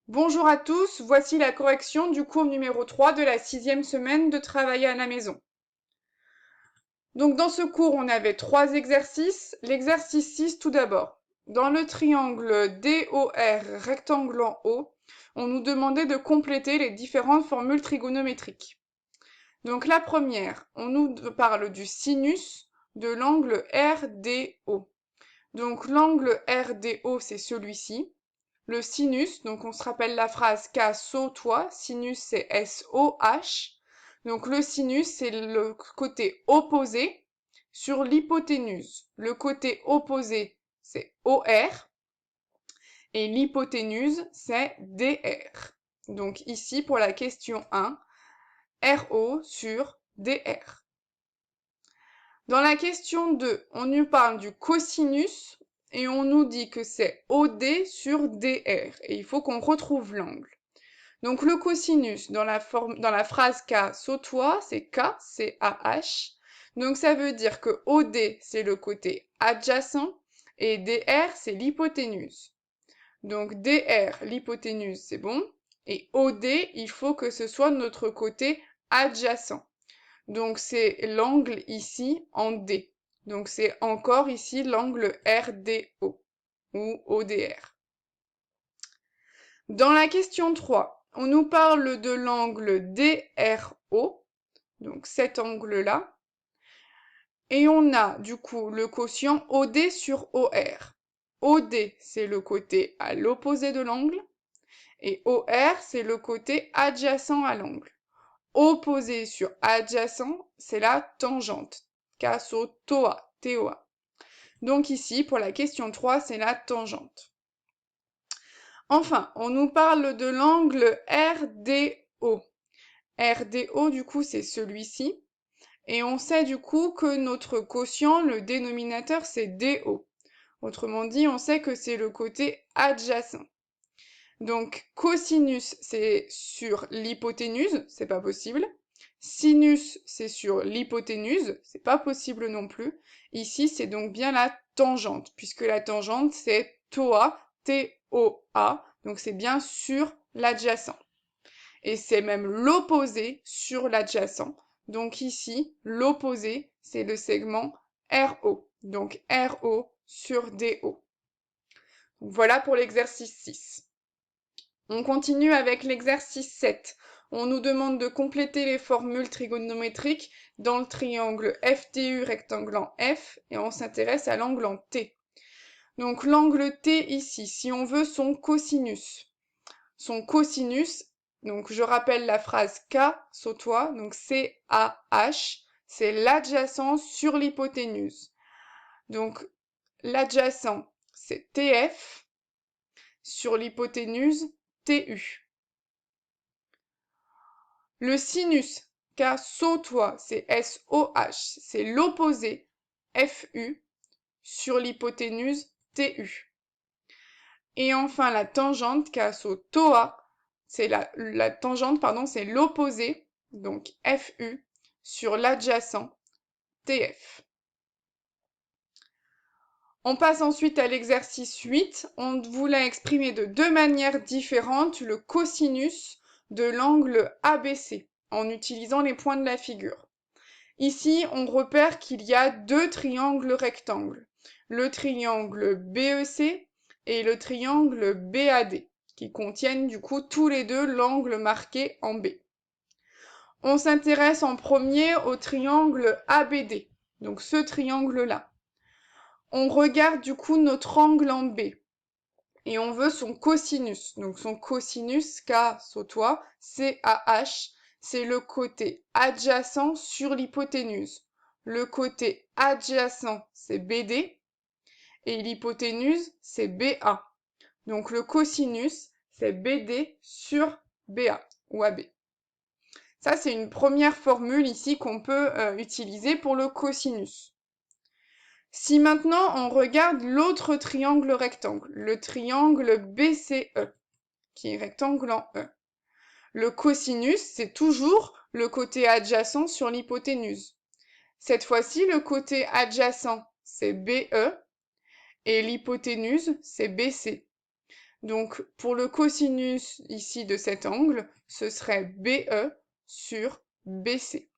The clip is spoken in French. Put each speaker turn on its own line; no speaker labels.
Bonjour à tous, voici la correction du cours numéro 3 de la 6e semaine de travail à la maison. Donc dans ce cours, on avait 3 exercices. L'exercice 6 tout d'abord. Dans le triangle DOR rectangle en haut, on nous demandait de compléter les différentes formules trigonométriques. Donc la première, on nous parle du sinus de l'angle RDO. Donc l'angle RDO, c'est celui-ci. Le sinus, donc on se rappelle la phrase K SO-toi, sinus c'est S-O-H. Donc le sinus, c'est le côté opposé sur l'hypoténuse. Le côté opposé, c'est OR et l'hypoténuse, c'est DR. Donc ici, pour la question 1, RO sur DR. Dans la question 2, on nous parle du cosinus et on nous dit que c'est OD sur DR et il faut qu'on retrouve l'angle. Donc le cosinus dans la phrase K sautoie, c'est K, c'est AH. Donc ça veut dire que OD c'est le côté adjacent et DR c'est l'hypoténuse. Donc DR, l'hypoténuse, c'est bon. Et OD, il faut que ce soit notre côté adjacent. Donc c'est l'angle ici en D. Donc c'est encore ici l'angle RDO ou ODR. Dans la question 3, on nous parle de l'angle DRO, donc cet angle-là, et on a du coup le quotient OD sur OR. OD, c'est le côté à l'opposé de l'angle, et OR, c'est le côté adjacent à l'angle. Opposé sur adjacent, c'est la tangente. Caso TOA, TOA. Donc ici, pour la question 3, c'est la tangente. Enfin, on nous parle de l'angle RDO. RDO, du coup, c'est celui-ci. Et on sait du coup que notre quotient, le dénominateur, c'est DO. Autrement dit, on sait que c'est le côté adjacent. Donc, cosinus, c'est sur l'hypoténuse, c'est pas possible. Sinus, c'est sur l'hypoténuse, c'est pas possible non plus. Ici, c'est donc bien la tangente, puisque la tangente, c'est TOA, T-O-A, donc c'est bien sur l'adjacent. Et c'est même l'opposé sur l'adjacent. Donc ici, l'opposé, c'est le segment RO, donc RO sur DO. Donc voilà pour l'exercice 6. On continue avec l'exercice 7. On nous demande de compléter les formules trigonométriques dans le triangle FTU rectangle en F et on s'intéresse à l'angle en T. Donc l'angle T ici, si on veut son cosinus. Son cosinus, donc je rappelle la phrase K sautois, donc C-A-H, c'est l'adjacent sur l'hypoténuse. Donc l'adjacent, c'est TF sur l'hypoténuse TU. Le sinus, car sautois, c'est S-O-H, c'est l'opposé, F-U, sur l'hypoténuse T-U. Et enfin, la tangente, car sautoa, c'est la tangente, pardon, c'est l'opposé, donc F-U, sur l'adjacent, T-F. On passe ensuite à l'exercice 8. On voulait exprimer de deux manières différentes le cosinus de l'angle ABC en utilisant les points de la figure. Ici, on repère qu'il y a deux triangles rectangles, le triangle BEC et le triangle BAD, qui contiennent du coup tous les deux l'angle marqué en B. On s'intéresse en premier au triangle ABD, donc ce triangle-là. On regarde du coup notre angle en B et on veut son cosinus. Donc son cosinus, K sautois, CAH, c'est le côté adjacent sur l'hypoténuse. Le côté adjacent, c'est BD et l'hypoténuse, c'est BA. Donc le cosinus, c'est BD sur BA ou AB. Ça, c'est une première formule ici qu'on peut utiliser pour le cosinus. Si maintenant on regarde l'autre triangle rectangle, le triangle BCE, qui est rectangle en E, le cosinus, c'est toujours le côté adjacent sur l'hypoténuse. Cette fois-ci, le côté adjacent, c'est BE et l'hypoténuse, c'est BC. Donc, pour le cosinus ici de cet angle, ce serait BE sur BC.